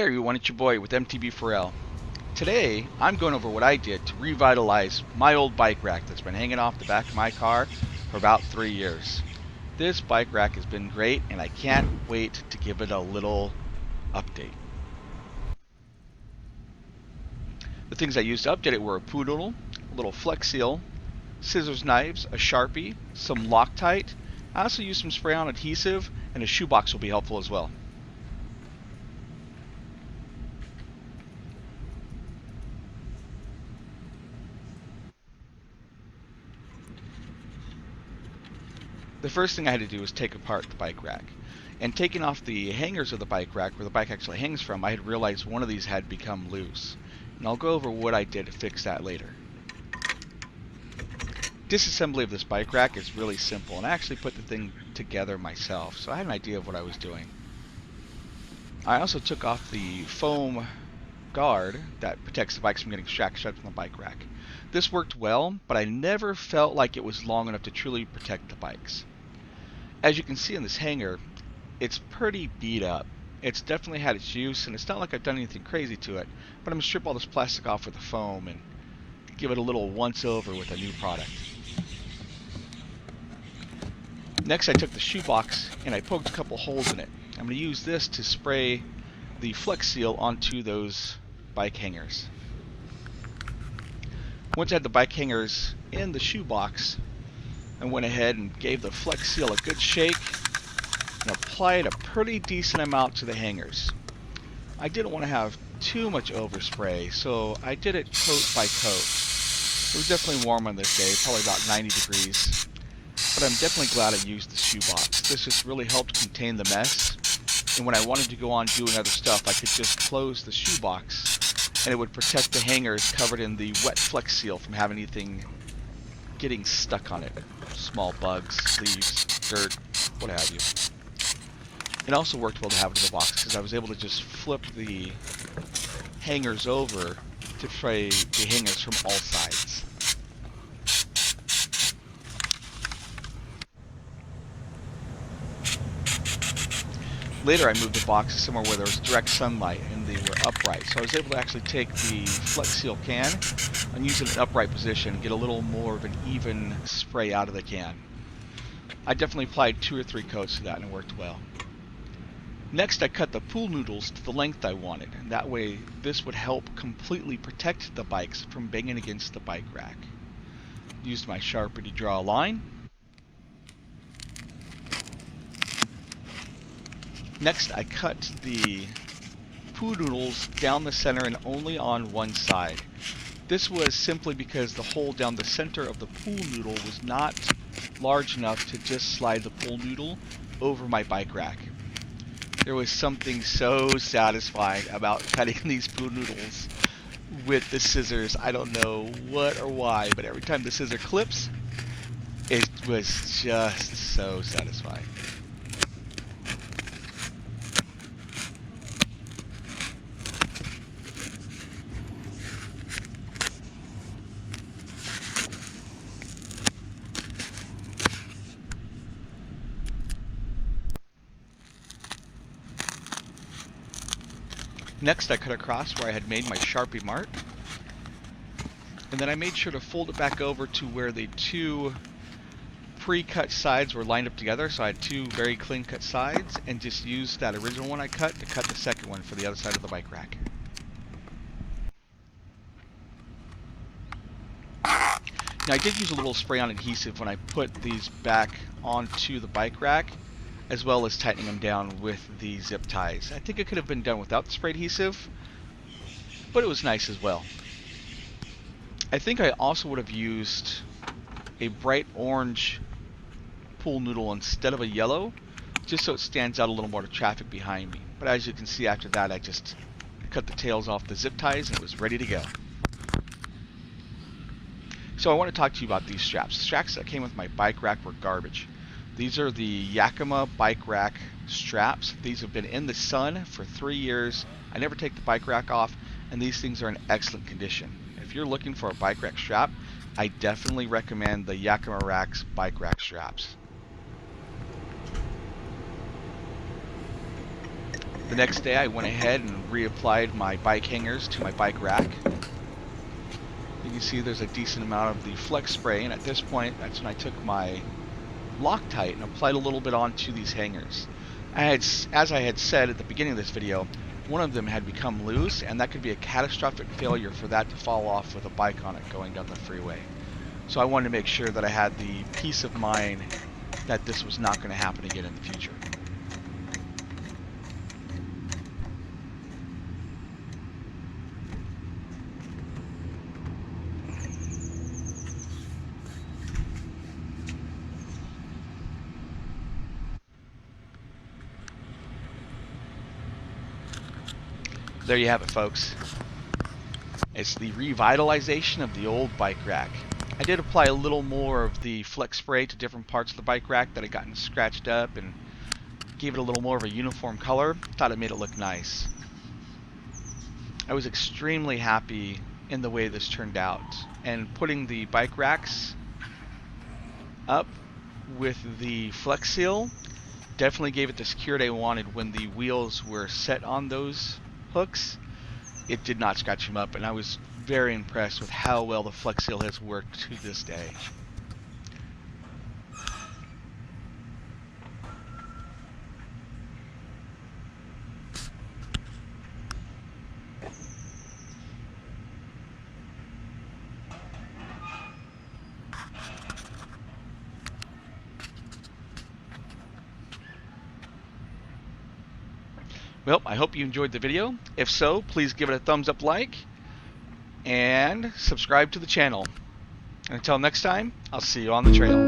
everyone, it's your boy with MTB4L. Today, I'm going over what I did to revitalize my old bike rack that's been hanging off the back of my car for about 3 years. This bike rack has been great and I can't wait to give it a little update. The things I used to update it were a Pool-Noodle, a little Flex Seal, scissors, knives, a Sharpie, some Loctite. I also used some spray-on adhesive, and a shoebox will be helpful as well. The first thing I had to do was take apart the bike rack. And taking off the hangers of the bike rack, where the bike actually hangs from, I had realized one of these had become loose. And I'll go over what I did to fix that later. Disassembly of this bike rack is really simple, and I actually put the thing together myself, so I had an idea of what I was doing. I also took off the foam guard that protects the bikes from getting shut from the bike rack. This worked well, but I never felt like it was long enough to truly protect the bikes. As you can see in this hanger, it's pretty beat up. It's definitely had its use, and it's not like I've done anything crazy to it, but I'm going to strip all this plastic off with the foam and give it a little once-over with a new product. Next, I took the shoebox and I poked a couple holes in it. I'm going to use this to spray the Flex Seal onto those bike hangers. Once I had the bike hangers in the shoebox, I went ahead and gave the Flex Seal a good shake and applied a pretty decent amount to the hangers. I didn't want to have too much overspray, so I did it coat by coat. It was definitely warm on this day, probably about 90 degrees, but I'm definitely glad I used the shoebox. This just really helped contain the mess, and when I wanted to go on doing other stuff, I could just close the shoebox and it would protect the hangers covered in the wet Flex Seal from having anything getting stuck on it. Small bugs, leaves, dirt, what have you. It also worked well to have it in the box because I was able to just flip the hangers over to spray the hangers from all sides. Later I moved the box to somewhere where there was direct sunlight and they were upright, so I was able to actually take the Flex Seal can and use it in an upright position and get a little more of an even spray out of the can. I definitely applied 2 or 3 coats to that and it worked well. Next, I cut the Pool-Noodles to the length I wanted, and that way this would help completely protect the bikes from banging against the bike rack. Used my Sharpie to draw a line. Next, I cut the Pool-Noodles down the center and only on one side. This was simply because the hole down the center of the Pool-Noodle was not large enough to just slide the Pool-Noodle over my bike rack. There was something so satisfying about cutting these Pool-Noodles with the scissors. I don't know what or why, but every time the scissor clips, it was just so satisfying. Next, I cut across where I had made my Sharpie mark, and then I made sure to fold it back over to where the 2 pre-cut sides were lined up together, so I had 2 very clean cut sides, and just used that original one I cut to cut the second one for the other side of the bike rack. Now, I did use a little spray-on adhesive when I put these back onto the bike rack, as well as tightening them down with the zip ties. I think it could have been done without the spray adhesive, but it was nice as well. I think I also would have used a bright orange Pool-Noodle instead of a yellow, just so it stands out a little more to traffic behind me. But as you can see, after that I just cut the tails off the zip ties and it was ready to go. So I want to talk to you about these straps. The straps that came with my bike rack were garbage. These are the Yakima bike rack straps. These have been in the sun for 3 years. I never take the bike rack off, and these things are in excellent condition. If you're looking for a bike rack strap, I definitely recommend the Yakima Racks bike rack straps. The next day I went ahead and reapplied my bike hangers to my bike rack. You can see there's a decent amount of the Flex spray, and at this point that's when I took my Loctite and applied a little bit onto these hangers. As I had said at the beginning of this video, one of them had become loose, and that could be a catastrophic failure for that to fall off with a bike on it going down the freeway. So I wanted to make sure that I had the peace of mind that this was not going to happen again in the future. There you have it, folks. It's the revitalization of the old bike rack. I did apply a little more of the Flex spray to different parts of the bike rack that had gotten scratched up and gave it a little more of a uniform color. Thought it made it look nice. I was extremely happy in the way this turned out, and putting the bike racks up with the Flex Seal definitely gave it the security I wanted. When the wheels were set on those hooks, it did not scratch them up, and I was very impressed with how well the Flex Seal has worked to this day. Well, I hope you enjoyed the video. If so, please give it a thumbs up like and subscribe to the channel. And until next time, I'll see you on the trail.